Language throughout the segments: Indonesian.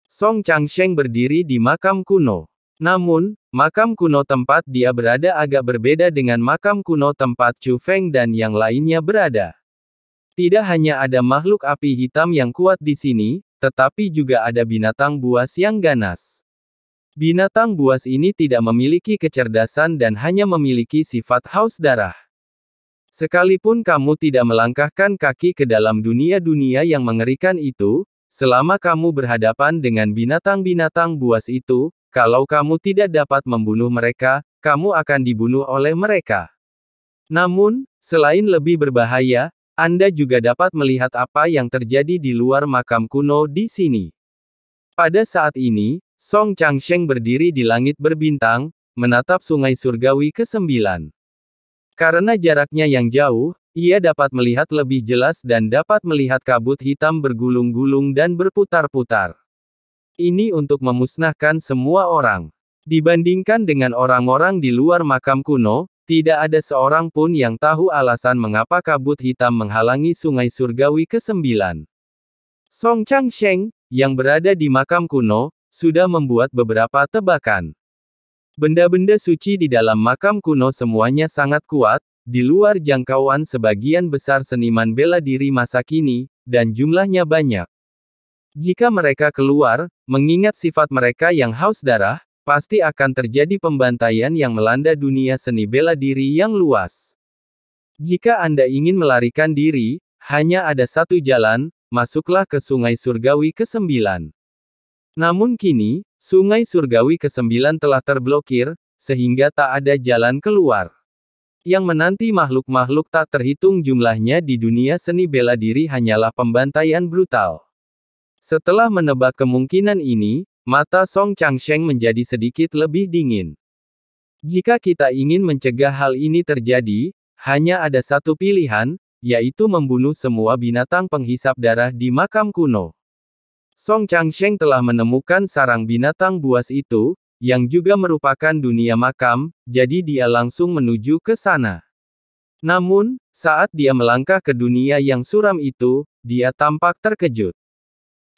Song Changsheng berdiri di makam kuno. Namun, makam kuno tempat dia berada agak berbeda dengan makam kuno tempat Chu Feng dan yang lainnya berada. Tidak hanya ada makhluk api hitam yang kuat di sini, tetapi juga ada binatang buas yang ganas. Binatang buas ini tidak memiliki kecerdasan dan hanya memiliki sifat haus darah. Sekalipun kamu tidak melangkahkan kaki ke dalam dunia-dunia yang mengerikan itu, selama kamu berhadapan dengan binatang-binatang buas itu, kalau kamu tidak dapat membunuh mereka, kamu akan dibunuh oleh mereka. Namun, selain lebih berbahaya, Anda juga dapat melihat apa yang terjadi di luar makam kuno di sini. Pada saat ini, Song Changsheng berdiri di langit berbintang, menatap sungai surgawi ke-9. Karena jaraknya yang jauh, ia dapat melihat lebih jelas dan dapat melihat kabut hitam bergulung-gulung dan berputar-putar. Ini untuk memusnahkan semua orang. Dibandingkan dengan orang-orang di luar makam kuno, tidak ada seorang pun yang tahu alasan mengapa kabut hitam menghalangi sungai surgawi ke-9. Song Changsheng, yang berada di makam kuno, sudah membuat beberapa tebakan. Benda-benda suci di dalam makam kuno semuanya sangat kuat, di luar jangkauan sebagian besar seniman bela diri masa kini, dan jumlahnya banyak. Jika mereka keluar, mengingat sifat mereka yang haus darah, pasti akan terjadi pembantaian yang melanda dunia seni bela diri yang luas. Jika Anda ingin melarikan diri, hanya ada satu jalan, masuklah ke sungai surgawi ke-9. Namun kini, sungai surgawi ke-9 telah terblokir, sehingga tak ada jalan keluar. Yang menanti makhluk-makhluk tak terhitung jumlahnya di dunia seni bela diri hanyalah pembantaian brutal. Setelah menebak kemungkinan ini, mata Song Changsheng menjadi sedikit lebih dingin. Jika kita ingin mencegah hal ini terjadi, hanya ada satu pilihan, yaitu membunuh semua binatang penghisap darah di makam kuno. Song Changsheng telah menemukan sarang binatang buas itu, yang juga merupakan dunia makam, jadi dia langsung menuju ke sana. Namun, saat dia melangkah ke dunia yang suram itu, dia tampak terkejut.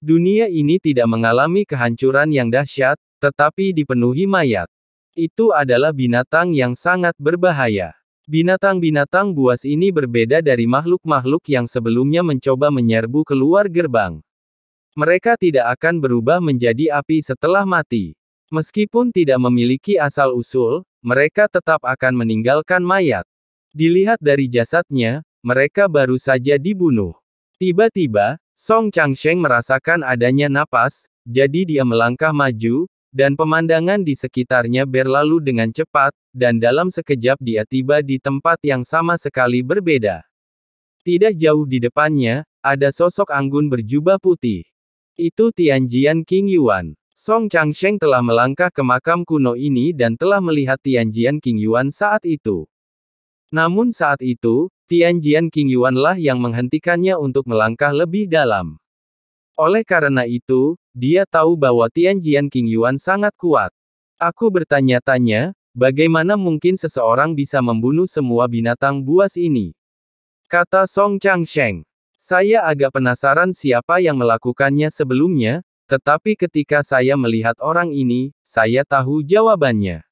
Dunia ini tidak mengalami kehancuran yang dahsyat, tetapi dipenuhi mayat. Itu adalah binatang yang sangat berbahaya. Binatang-binatang buas ini berbeda dari makhluk-makhluk yang sebelumnya mencoba menyerbu keluar gerbang. Mereka tidak akan berubah menjadi api setelah mati. Meskipun tidak memiliki asal-usul, mereka tetap akan meninggalkan mayat. Dilihat dari jasadnya, mereka baru saja dibunuh. Tiba-tiba, Song Changsheng merasakan adanya napas, jadi dia melangkah maju, dan pemandangan di sekitarnya berlalu dengan cepat, dan dalam sekejap dia tiba di tempat yang sama sekali berbeda. Tidak jauh di depannya, ada sosok anggun berjubah putih. Itu Tianjian King Yuan. Song Changsheng telah melangkah ke makam kuno ini dan telah melihat Tianjian King Yuan saat itu. Namun saat itu, Tianjian King Yuan lah yang menghentikannya untuk melangkah lebih dalam. Oleh karena itu, dia tahu bahwa Tianjian King Yuan sangat kuat. Aku bertanya-tanya, bagaimana mungkin seseorang bisa membunuh semua binatang buas ini? Kata Song Changsheng. Saya agak penasaran siapa yang melakukannya sebelumnya, tetapi ketika saya melihat orang ini, saya tahu jawabannya.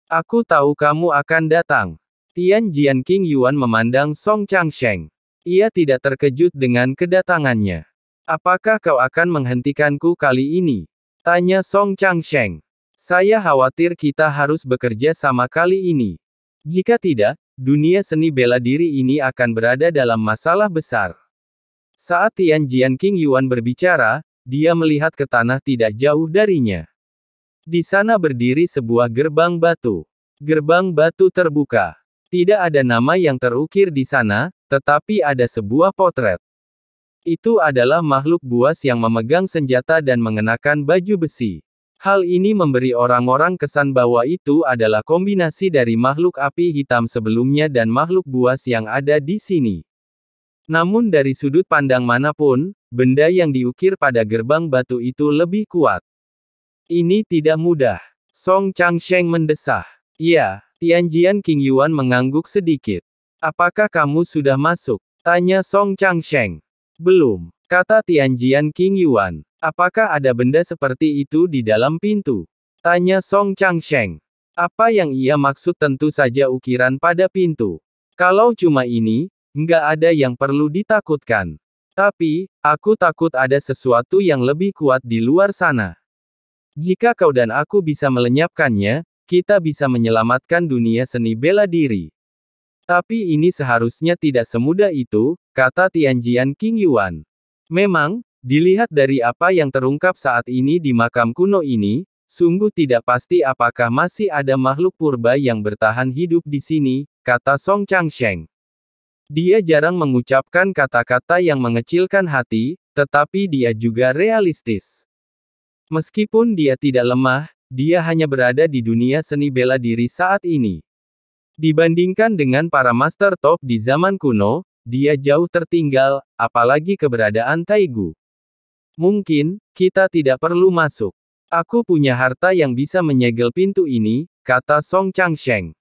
Aku tahu kamu akan datang. Tianjian King Yuan memandang Song Changsheng. Ia tidak terkejut dengan kedatangannya. Apakah kau akan menghentikanku kali ini? Tanya Song Changsheng. Saya khawatir kita harus bekerja sama kali ini. Jika tidak, dunia seni bela diri ini akan berada dalam masalah besar. Saat Tianjian King Yuan berbicara, dia melihat ke tanah tidak jauh darinya. Di sana berdiri sebuah gerbang batu. Gerbang batu terbuka. Tidak ada nama yang terukir di sana, tetapi ada sebuah potret. Itu adalah makhluk buas yang memegang senjata dan mengenakan baju besi. Hal ini memberi orang-orang kesan bahwa itu adalah kombinasi dari makhluk api hitam sebelumnya dan makhluk buas yang ada di sini. Namun dari sudut pandang manapun, benda yang diukir pada gerbang batu itu lebih kuat. Ini tidak mudah. Song Changsheng mendesah. Ya, Tianjian King Yuan mengangguk sedikit. Apakah kamu sudah masuk? Tanya Song Changsheng. Belum. Kata Tianjian King Yuan. Apakah ada benda seperti itu di dalam pintu? Tanya Song Changsheng. Apa yang ia maksud tentu saja ukiran pada pintu. Kalau cuma ini, nggak ada yang perlu ditakutkan. Tapi, aku takut ada sesuatu yang lebih kuat di luar sana. Jika kau dan aku bisa melenyapkannya, kita bisa menyelamatkan dunia seni bela diri. Tapi ini seharusnya tidak semudah itu, kata Tianjian King Yuan. Memang, dilihat dari apa yang terungkap saat ini di makam kuno ini, sungguh tidak pasti apakah masih ada makhluk purba yang bertahan hidup di sini, kata Song Changsheng. Dia jarang mengucapkan kata-kata yang mengecilkan hati, tetapi dia juga realistis. Meskipun dia tidak lemah, dia hanya berada di dunia seni bela diri saat ini. Dibandingkan dengan para master top di zaman kuno, dia jauh tertinggal, apalagi keberadaan Taigu. Mungkin, kita tidak perlu masuk. Aku punya harta yang bisa menyegel pintu ini, kata Song Changsheng.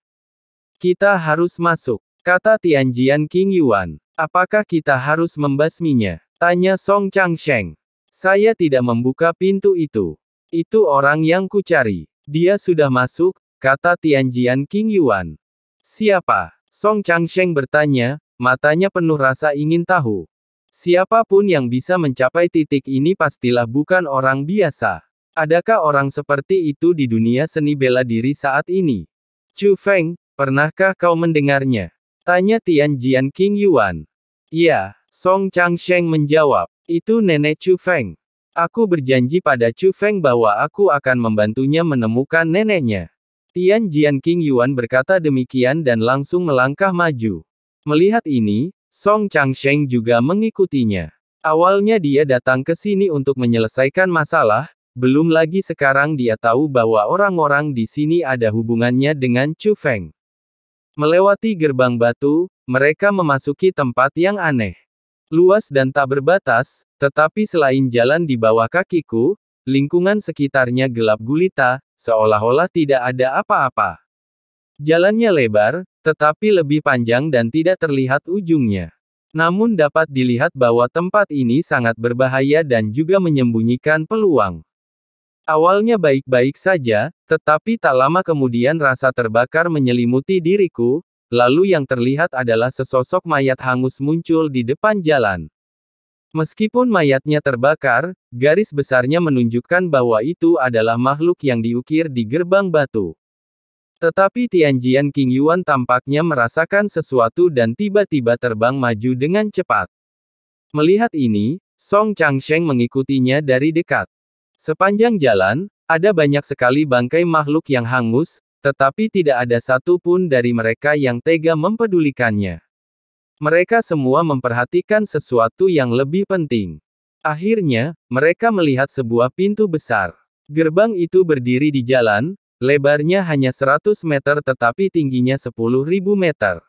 Kita harus masuk, kata Tianjian King Yuan. Apakah kita harus membasminya? Tanya Song Changsheng. Saya tidak membuka pintu itu. Itu orang yang kucari. Dia sudah masuk, kata Tianjian King Yuan. Siapa? Song Changsheng bertanya, matanya penuh rasa ingin tahu. Siapapun yang bisa mencapai titik ini pastilah bukan orang biasa. Adakah orang seperti itu di dunia seni bela diri saat ini? Chu Feng, pernahkah kau mendengarnya? Tanya Tianjian King Yuan. Iya, Song Changsheng menjawab. Itu nenek Chu Feng. Aku berjanji pada Chu Feng bahwa aku akan membantunya menemukan neneknya. Tianjian King Yuan berkata demikian dan langsung melangkah maju. Melihat ini, Song Changsheng juga mengikutinya. Awalnya dia datang ke sini untuk menyelesaikan masalah, belum lagi sekarang dia tahu bahwa orang-orang di sini ada hubungannya dengan Chu Feng. Melewati gerbang batu, mereka memasuki tempat yang aneh. Luas dan tak berbatas, tetapi selain jalan di bawah kakiku, lingkungan sekitarnya gelap gulita, seolah-olah tidak ada apa-apa. Jalannya lebar, tetapi lebih panjang dan tidak terlihat ujungnya. Namun dapat dilihat bahwa tempat ini sangat berbahaya dan juga menyembunyikan peluang. Awalnya baik-baik saja, tetapi tak lama kemudian rasa terbakar menyelimuti diriku, lalu yang terlihat adalah sesosok mayat hangus muncul di depan jalan. Meskipun mayatnya terbakar, garis besarnya menunjukkan bahwa itu adalah makhluk yang diukir di gerbang batu. Tetapi Tianjian King Yuan tampaknya merasakan sesuatu dan tiba-tiba terbang maju dengan cepat. Melihat ini, Song Changsheng mengikutinya dari dekat. Sepanjang jalan, ada banyak sekali bangkai makhluk yang hangus, tetapi tidak ada satu pun dari mereka yang tega mempedulikannya. Mereka semua memperhatikan sesuatu yang lebih penting. Akhirnya, mereka melihat sebuah pintu besar. Gerbang itu berdiri di jalan, lebarnya hanya 100 meter tetapi tingginya 10.000 meter.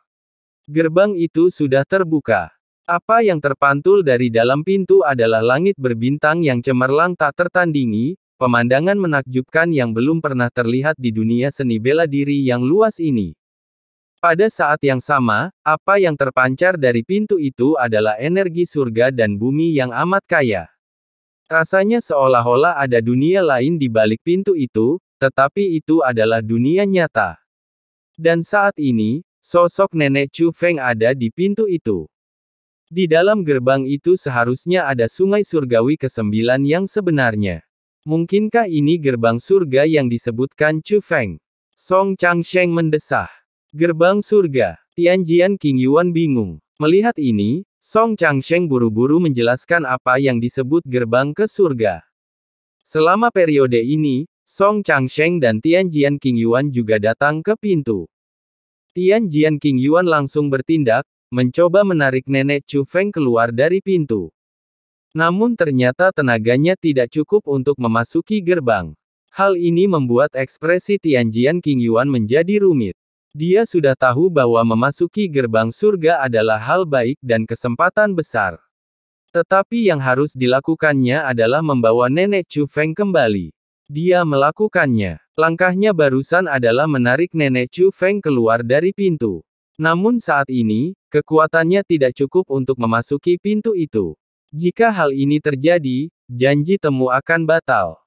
Gerbang itu sudah terbuka. Apa yang terpantul dari dalam pintu adalah langit berbintang yang cemerlang tak tertandingi, pemandangan menakjubkan yang belum pernah terlihat di dunia seni bela diri yang luas ini. Pada saat yang sama, apa yang terpancar dari pintu itu adalah energi surga dan bumi yang amat kaya. Rasanya seolah-olah ada dunia lain di balik pintu itu, tetapi itu adalah dunia nyata. Dan saat ini, sosok nenek Chu Feng ada di pintu itu. Di dalam gerbang itu seharusnya ada sungai surgawi ke-9 yang sebenarnya. Mungkinkah ini gerbang surga yang disebutkan Chu Feng? Song Changsheng mendesah. Gerbang surga. Tianjian King Yuan bingung. Melihat ini, Song Changsheng buru-buru menjelaskan apa yang disebut gerbang ke surga. Selama periode ini, Song Changsheng dan Tianjian King Yuan juga datang ke pintu. Tianjian King Yuan langsung bertindak, mencoba menarik nenek Chu Feng keluar dari pintu. Namun ternyata tenaganya tidak cukup untuk memasuki gerbang. Hal ini membuat ekspresi Tianjian King Yuan menjadi rumit. Dia sudah tahu bahwa memasuki gerbang surga adalah hal baik dan kesempatan besar. Tetapi yang harus dilakukannya adalah membawa nenek Chu Feng kembali. Dia melakukannya. Langkahnya barusan adalah menarik nenek Chu Feng keluar dari pintu. Namun saat ini, kekuatannya tidak cukup untuk memasuki pintu itu. Jika hal ini terjadi, janji temu akan batal.